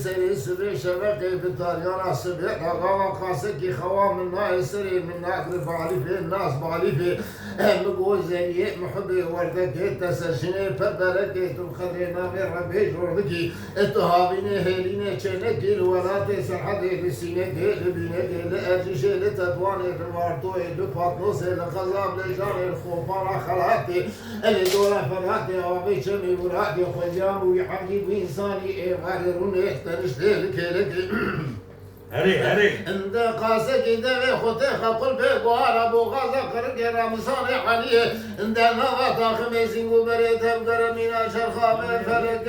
زري سبي شبكي بالطريقة سبي رقابة قاسكي خوام الناس سري من نقرب علي في الناس بعلي في مقول زي محبي وردك تسرشني فبركي تبخدري نامي ربي جوردكي اتهابيني هيليني چنكي الولاتي سرحدي لسينكي لبينكي لأجيشي لتدواني لمارتوي لفاتنوسي لخزام لجاني الخوفان خلاتي اللي دورا فراتي وابي شمي مراتي خزيام ويحقي بإنساني إيه غادروني تنشتي لكي هري عند قاسك دمي خطيخة قلبي بوارا بوغازة قرقي رمصاني حنيه عند نغطا خميسين قبري تبقر من شرخة من فرق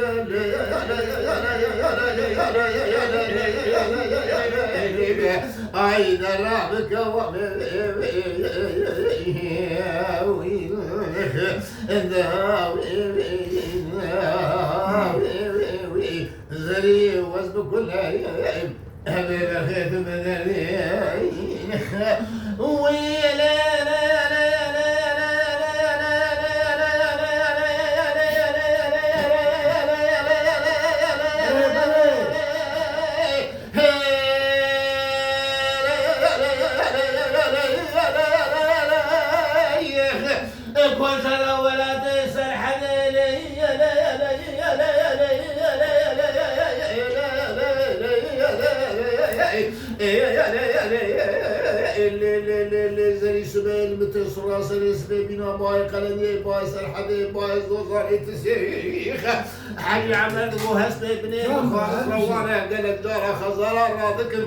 عيد الرابك زري وزن كل حبيب خيط بدري ويلا زي سبيل متصرى سري سبيل بنا باي قلني باي سرحدي باي زوزاري تسيخ حاجي عمل مهسبي بني خالص روانا قلت دارا خزارا راضكم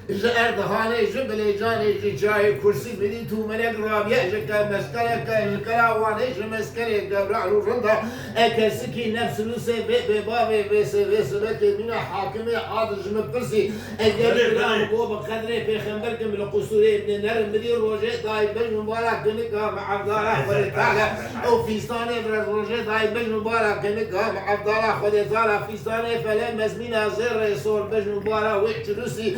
جاء دهاني جبلي جاني جاي كرسي بدي تو ملك رابيا جكا مسكرة كلا وانيش مسكرة قبرع روندا أكسكي نفس لوسي بابي بس بك من حاكمي عاد جم برسي أجر بو بقدري في خمبرك من القصوري ابن نر مدير روجي داي بن مبارك كنكا مع عبد الله خدي تعالى أو فيستاني بر روجي داي بن مبارك كنكا مع عبد الله خدي تعالى فيستاني فلا مزمينا زر صور بن مبارك وحلوسي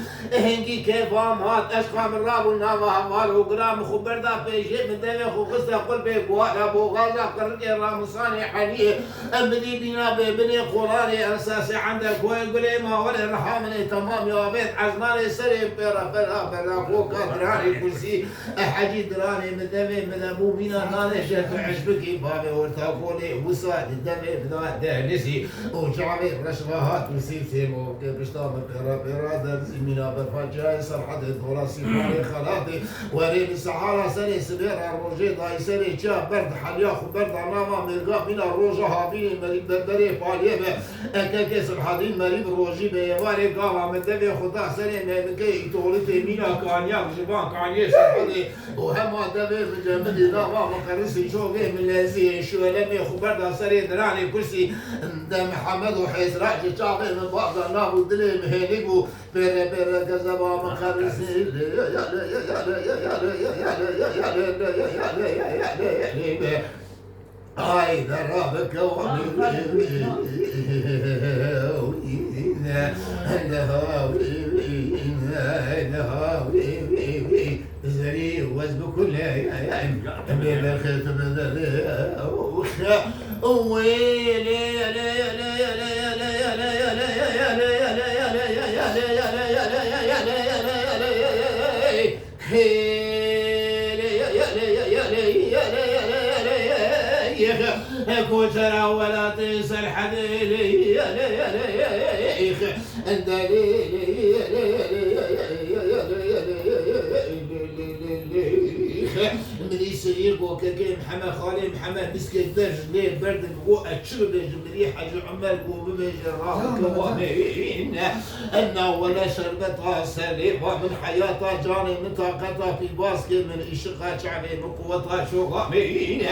هنگی که فامات اشقام الراب والنامه مال وقرام خبردا في شيء من دمي خو قصه قلبي بوالا بوغازا قرقي رامصاني حنيه امني بنا ببني قراني اساسي عندك ويقول ما ولا رحمني تمام يا بيت عزماني سري بلا فوق دراني كرسي حجي دراني من دمي من ابو بنا ناني شاف عشبكي بابي ورتاقولي وساد الدمي بدا دهنسي وجعبي رشوهات وسيسي موكب بشتام بيرادر زمينا برفاجاي سرحد الدوراسي مالي خلاطي وريني السحارة سري سبير الروجي داي سري جاب برد حلياخ وبرد عماما ميقا من الروجة هابيني مريب دردري فاليبه اكاكي سبحادين مريب روجي بيواري قاما من دبي خدا سري ميمكي تولتي مينا كانياك جبان كانيش سرحدي وهما دبي مجمدي داما مقرسي شوقي من لازي شو لمي خبردا سري دراني كرسي دم محمد وحيس راجي شاقي من بعض الناب ودلي مهيليبو بير كذبا مخرسي هاي ذرابك زري وزن كل من الختم ويلي كوترا ولا تنسى الحديلي انت من يسير كاكي محمد خالي محمد مسكت درج ليه برد بقو اتشرب جمري حاج عمر بو بمجي راك وامين انا ولا شربتها سليفه من حياتها جاني من طاقتها في باسكي من اشقها شعبي من قوتها شغامين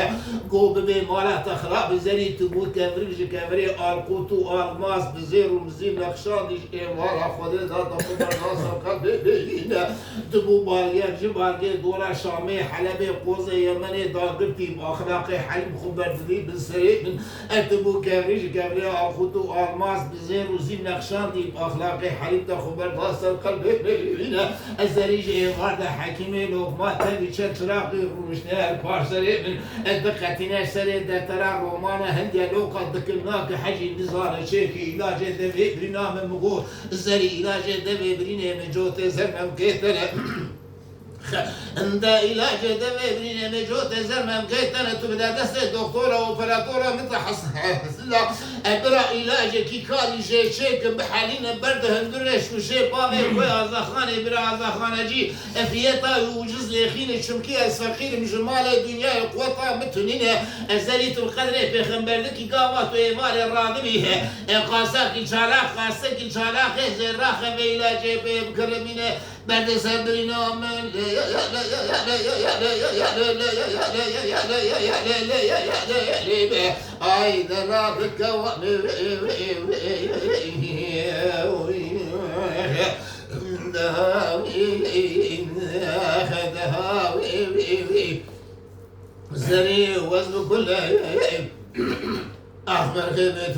قو بمي مالا تخراب زري تبوت كامريج كامري القوتو الماس بزير ومزين نقشاندش امارا خدتها تقوم الناس قد بينا تبو باريك جبارك دورا شامي حلبي قوزي يمني داقرتي بأخلاقي حلم خبر دي بالسريع من أتبو كافريش كافري أخوتو ألماس بزين وزين نقشان دي بأخلاقي حلم تخبر داستر قلبي الزريج إيغار حكيمي لوغما تبي شراقي روشنا البارسري من الدقتنا سري دترا رومانا هندي لوقا دكناك حجي نزار شيخي علاج دبي برنامج مغور زري علاج دبي برينه من جوت زرمم كيتنا عند علاج دبي برينه من جوت زرمم كيتنا تبدا دست دكتوره اوبراتوره مثل لا ابرا علاج كي كالي شيك بحالين برد هندرش وشي بابي كوي ازخاني برا ازخانه جي افيتا وجز لخين الشمكيه الفقير من جمال الدنيا قوتها متنينه ازليت القدر في خنبرلك قاوات ويمال الراضبيه قاساك شالاخ قاسك شالاخ زراخ بيلاج بكرمينه بعد صبرنا من اي درابك زري وزن كل احمر خيمه